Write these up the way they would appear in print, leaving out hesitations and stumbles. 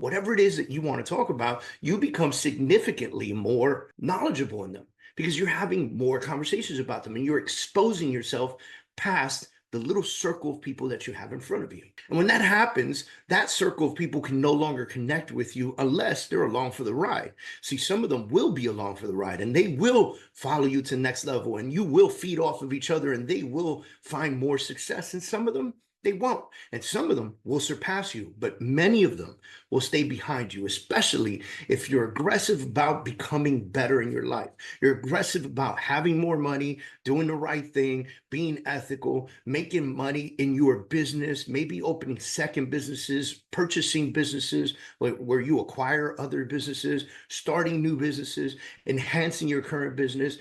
whatever it is that you want to talk about, you become significantly more knowledgeable in them because you're having more conversations about them and you're exposing yourself past the little circle of people that you have in front of you. And when that happens, that circle of people can no longer connect with you unless they're along for the ride. See, some of them will be along for the ride and they will follow you to the next level and you will feed off of each other and they will find more success. And some of them, they won't. And some of them will surpass you, but many of them will stay behind you, especially if you're aggressive about becoming better in your life. You're aggressive about having more money, doing the right thing, being ethical, making money in your business, maybe opening second businesses, purchasing businesses where you acquire other businesses, starting new businesses, enhancing your current business,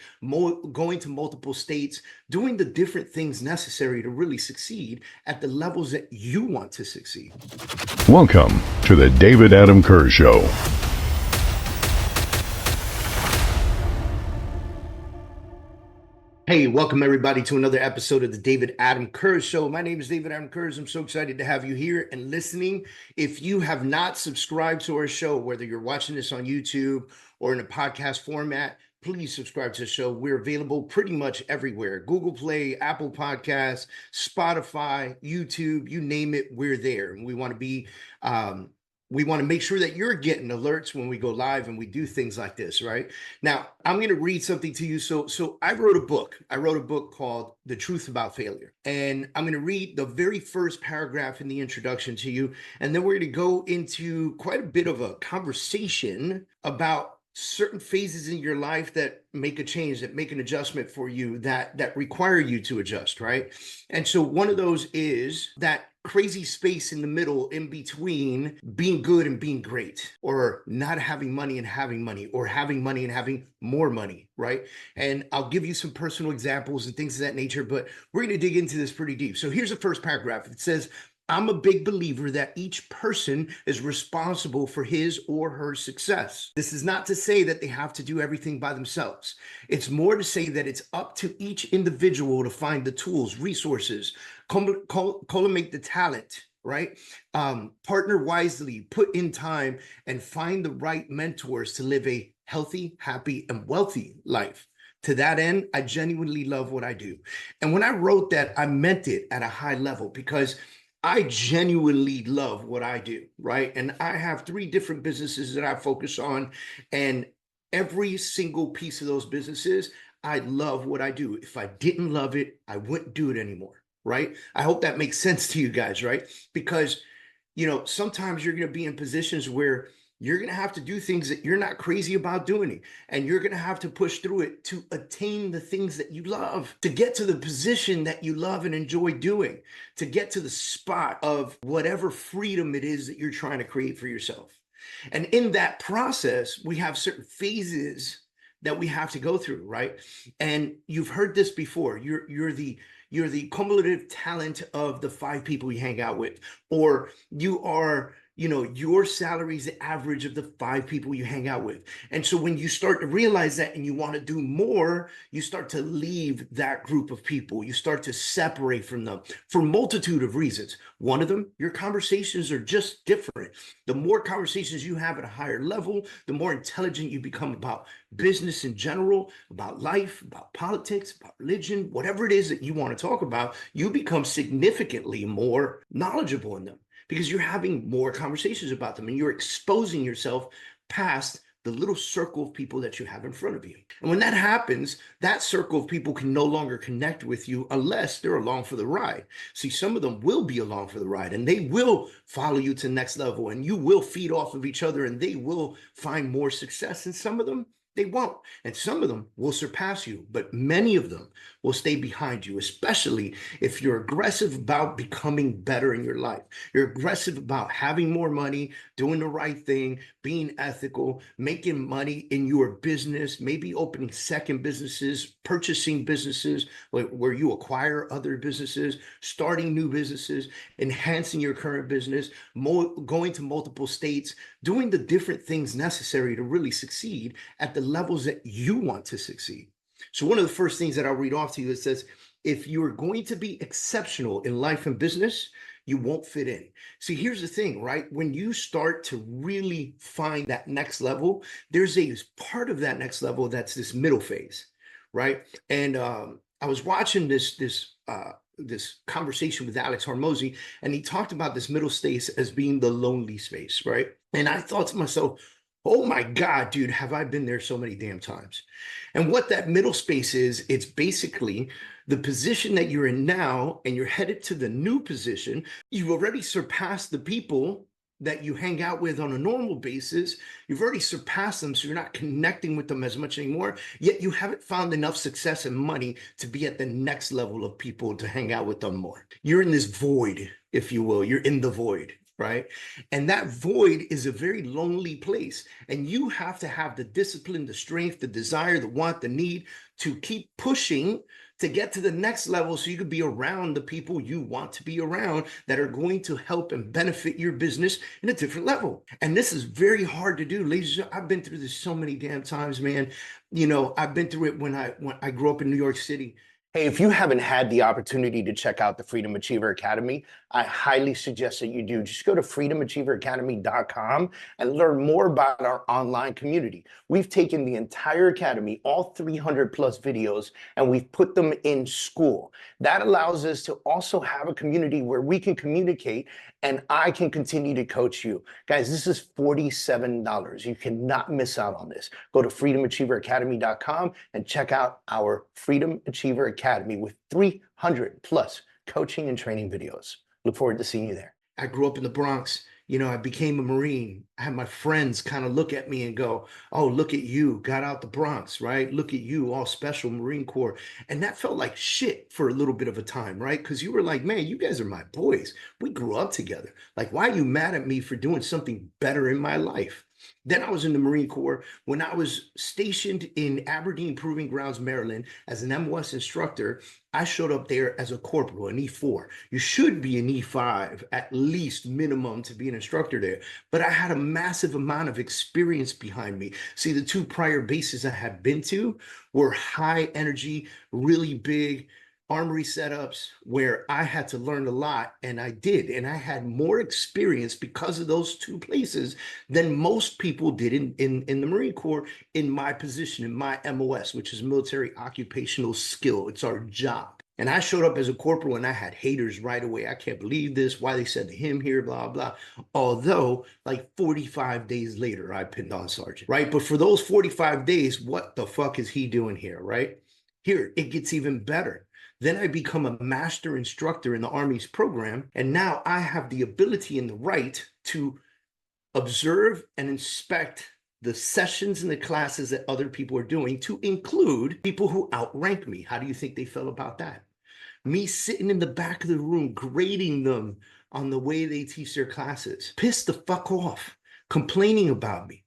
going to multiple states, doing the different things necessary to really succeed at the levels that you want to succeed. Welcome to the Adam Kurz Show. Hey, welcome everybody to another episode of the Adam Kurz Show. My name is Adam Kurz. I'm so excited to have you here and listening. If you have not subscribed to our show, whether you're watching this on YouTube or in a podcast format, please subscribe to the show. We're available pretty much everywhere. Google Play, Apple Podcasts, Spotify, YouTube, you name it, we're there. And we want to make sure that you're getting alerts when we go live and we do things like this, right? Now, I'm going to read something to you. So I wrote a book. I wrote a book called The Truth About Failure. And I'm going to read the very first paragraph in the introduction to you. And then we're going to go into quite a bit of a conversation about certain phases in your life that make a change, that make an adjustment for you, that require you to adjust, right? And so one of those is that crazy space in the middle, in between being good and being great, or not having money and having money, or having money and having more money, right? And I'll give you some personal examples and things of that nature, but we're going to dig into this pretty deep. So here's the first paragraph. It says, I'm a big believer that each person is responsible for his or her success. This is not to say that they have to do everything by themselves. It's more to say that it's up to each individual to find the tools, resources, cultivate the talent, right? Partner wisely, put in time, and find the right mentors to live a healthy, happy, and wealthy life. To that end, I genuinely love what I do. And when I wrote that, I meant it at a high level because I genuinely love what I do, right? And I have 3 different businesses that I focus on, and every single piece of those businesses, I love what I do. If I didn't love it, I wouldn't do it anymore, right? I hope that makes sense to you guys, right? Because, sometimes you're going to be in positions where you're going to have to do things that you're not crazy about doing, and you're going to have to push through it to attain the things that you love, to get to the position that you love and enjoy doing, to get to the spot of whatever freedom it is that you're trying to create for yourself. And in that process, we have certain phases that we have to go through, right? And you've heard this before. You're the cumulative talent of the 5 people you hang out with, or you are your salary is the average of the 5 people you hang out with. And so when you start to realize that and you want to do more, you start to leave that group of people. You start to separate from them for a multitude of reasons. One of them, your conversations are just different. The more conversations you have at a higher level, the more intelligent you become about business in general, about life, about politics, about religion, whatever it is that you want to talk about, you become significantly more knowledgeable in them, because you're having more conversations about them and you're exposing yourself past the little circle of people that you have in front of you. And when that happens, that circle of people can no longer connect with you unless they're along for the ride. See, some of them will be along for the ride and they will follow you to the next level and you will feed off of each other and they will find more success. And some of them, they won't. And some of them will surpass you, but many of them will stay behind you, especially if you're aggressive about becoming better in your life. You're aggressive about having more money, doing the right thing, being ethical, making money in your business, maybe opening second businesses, purchasing businesses where you acquire other businesses, starting new businesses, enhancing your current business, going to multiple states, doing the different things necessary to really succeed at the levels that you want to succeed. So one of the first things that I'll read off to you, it says, if you're going to be exceptional in life and business, you won't fit in. See, here's the thing, right? When you start to really find that next level, there's a part of that next level that's this middle phase, right? And I was watching this conversation with Alex Hormozy, and he talked about this middle space as being the lonely space, right? And I thought to myself, oh my God, dude, have I been there so many damn times? And what that middle space is, it's basically the position that you're in now, and you're headed to the new position. You've already surpassed the people that you hang out with on a normal basis. You've already surpassed them, so you're not connecting with them as much anymore, yet you haven't found enough success and money to be at the next level of people to hang out with them more. You're in this void, if you will. You're in the void, right? And that void is a very lonely place. And you have to have the discipline, the strength, the desire, the want, the need to keep pushing to get to the next level, so you could be around the people you want to be around that are going to help and benefit your business in a different level. And this is very hard to do, ladies and gentlemen. I've been through this so many damn times, man. You know, I've been through it when I grew up in New York City. Hey, if you haven't had the opportunity to check out the Freedom Achiever Academy, I highly suggest that you do. Just go to freedomachieveracademy.com and learn more about our online community. We've taken the entire academy, all 300 plus videos, and we've put them in school. That allows us to also have a community where we can communicate, and I can continue to coach you. Guys, this is $47. You cannot miss out on this. Go to freedomachieveracademy.com and check out our Freedom Achiever Academy with 300 plus coaching and training videos. Look forward to seeing you there. I grew up in the Bronx. You know, I became a Marine. I had my friends kind of look at me and go, oh, look at you, got out the Bronx, right? Look at you, all special Marine Corps. And that felt like shit for a little bit of a time, right? Because you were like, man, you guys are my boys. We grew up together. Like, why are you mad at me for doing something better in my life? Then I was in the Marine Corps. When I was stationed in Aberdeen Proving Grounds, Maryland, as an MOS instructor, I showed up there as a corporal, an E4. You should be an E5, at least minimum, to be an instructor there. But I had a massive amount of experience behind me. See, the two prior bases I had been to were high energy, really big armory setups where I had to learn a lot, and I did. And I had more experience because of those two places than most people did in the Marine Corps in my position, in my MOS, which is military occupational skill. It's our job. And I showed up as a corporal, and I had haters right away. I can't believe this, why they said to him here, blah, blah. Although, like 45 days later, I pinned on sergeant, right? But for those 45 days, what the fuck is he doing here, right? Here, it gets even better. Then I become a master instructor in the Army's program, and now I have the ability and the right to observe and inspect the sessions and the classes that other people are doing, to include people who outrank me. How do you think they felt about that? Me sitting in the back of the room, grading them on the way they teach their classes, pissed the fuck off, complaining about me.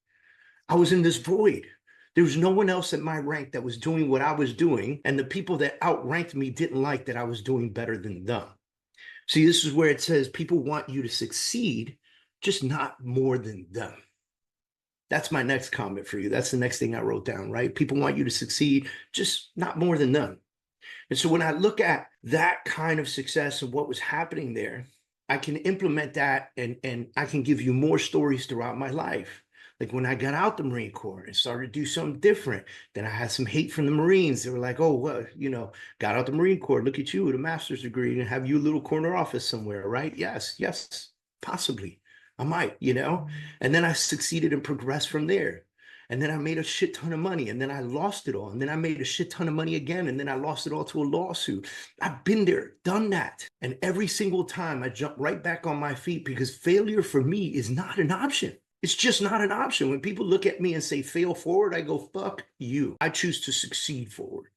I was in this void. There was no one else at my rank that was doing what I was doing, and the people that outranked me didn't like that I was doing better than them. See, this is where it says people want you to succeed, just not more than them. That's my next comment for you. That's the next thing I wrote down, right? People want you to succeed, just not more than them. And so when I look at that kind of success and what was happening there, I can implement that, and I can give you more stories throughout my life. Like when I got out the Marine Corps and started to do something different, then I had some hate from the Marines. They were like, oh, well, you know, got out the Marine Corps, look at you with a master's degree and have you a little corner office somewhere, right? Yes, possibly. I might, you know? And then I succeeded and progressed from there. And then I made a shit ton of money, and then I lost it all. And then I made a shit ton of money again, and then I lost it all to a lawsuit. I've been there, done that. And every single time I jump right back on my feet, because failure for me is not an option. It's just not an option. When people look at me and say, fail forward, I go, fuck you. I choose to succeed forward.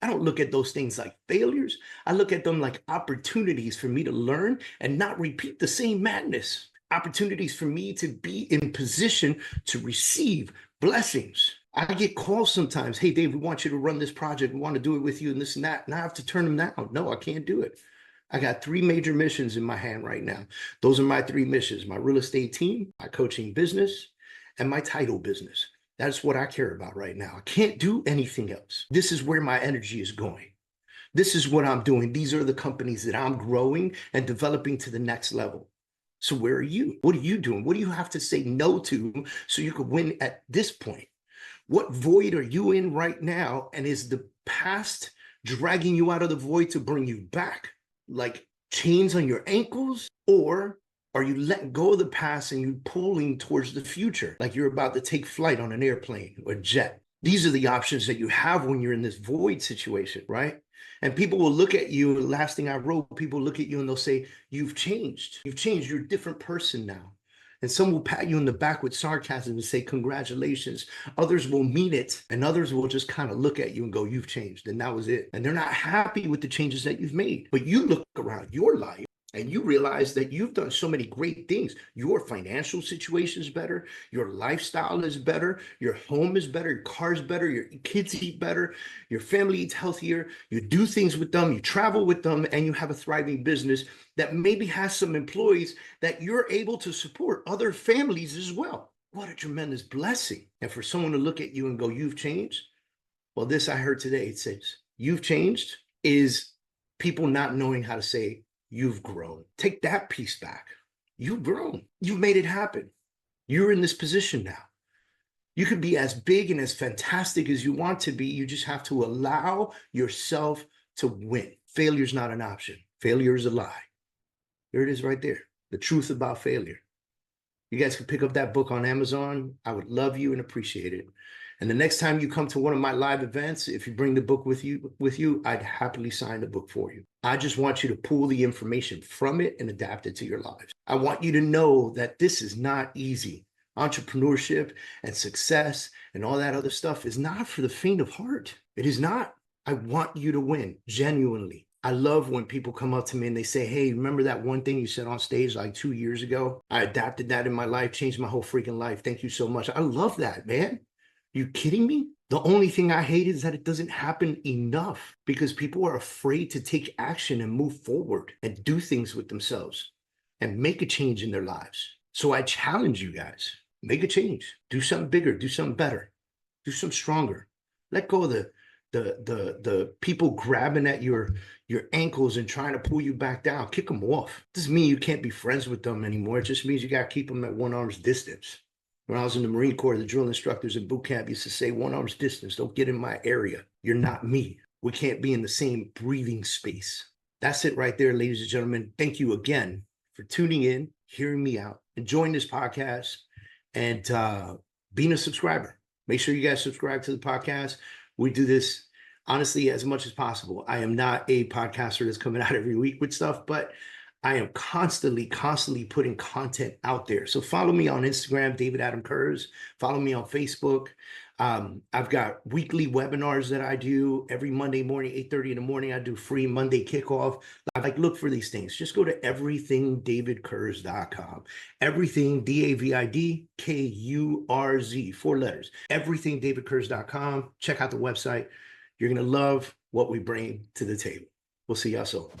I don't look at those things like failures. I look at them like opportunities for me to learn and not repeat the same madness. Opportunities for me to be in position to receive blessings. I get calls sometimes. Hey, Dave, we want you to run this project. We want to do it with you and this and that. And I have to turn them down. No, I can't do it. I got 3 major missions in my hand right now. Those are my 3 missions: my real estate team, my coaching business, and my title business. That's what I care about right now. I can't do anything else. This is where my energy is going. This is what I'm doing. These are the companies that I'm growing and developing to the next level. So where are you? What are you doing? What do you have to say no to so you could win at this point? What void are you in right now? And is the past dragging you out of the void to bring you back? Like chains on your ankles? Or are you letting go of the past and you pulling towards the future? Like you're about to take flight on an airplane or jet. These are the options that you have when you're in this void situation, right? And people will look at you. Last thing I wrote, people look at you and they'll say, you've changed. You've changed. You're a different person now. And some will pat you in the back with sarcasm and say, congratulations. Others will mean it. And others will just kind of look at you and go, you've changed. And that was it. And they're not happy with the changes that you've made. But you look around your life and you realize that you've done so many great things. Your financial situation is better. Your lifestyle is better. Your home is better. Your car's better. Your kids eat better. Your family eats healthier. You do things with them. You travel with them. And you have a thriving business that maybe has some employees that you're able to support other families as well. What a tremendous blessing. And for someone to look at you and go, you've changed. Well, this I heard today. It says, you've changed is people not knowing how to say, you've grown. Take that piece back. You've grown. You've made it happen. You're in this position now. You could be as big and as fantastic as you want to be. You just have to allow yourself to win. Failure is not an option. Failure is a lie. Here it is right there. The truth about failure. You guys can pick up that book on Amazon. I would love you and appreciate it. And the next time you come to one of my live events, if you bring the book with you, I'd happily sign the book for you. I just want you to pull the information from it and adapt it to your lives. I want you to know that this is not easy. Entrepreneurship and success and all that other stuff is not for the faint of heart. It is not. I want you to win, genuinely. I love when people come up to me and they say, hey, remember that one thing you said on stage like 2 years ago? I adapted that in my life, changed my whole freaking life. Thank you so much. I love that, man. You kidding me? The only thing I hate is that it doesn't happen enough because people are afraid to take action and move forward and do things with themselves and make a change in their lives. So I challenge you guys, make a change, do something bigger, do something better, do something stronger. Let go of the people grabbing at your ankles and trying to pull you back down. Kick them off. Doesn't mean you can't be friends with them anymore. It just means you got to keep them at one arm's distance. When I was in the Marine Corps, the drill instructors in boot camp used to say, one arm's distance, don't get in my area. You're not me. We can't be in the same breathing space. That's it right there, ladies and gentlemen. Thank you again for tuning in, hearing me out, enjoying this podcast, and being a subscriber. Make sure you guys subscribe to the podcast. We do this, honestly, as much as possible. I am not a podcaster that's coming out every week with stuff, but I am constantly putting content out there. So follow me on Instagram, David Adam Kurz. Follow me on Facebook. I've got weekly webinars that I do every Monday morning, 8:30 in the morning. I do free Monday kickoff. Look for these things. Just go to everythingdavidkurz.com. Everything, DAVIDKURZ, 4 letters. Everythingdavidkurz.com. Check out the website. You're going to love what we bring to the table. We'll see y'all soon.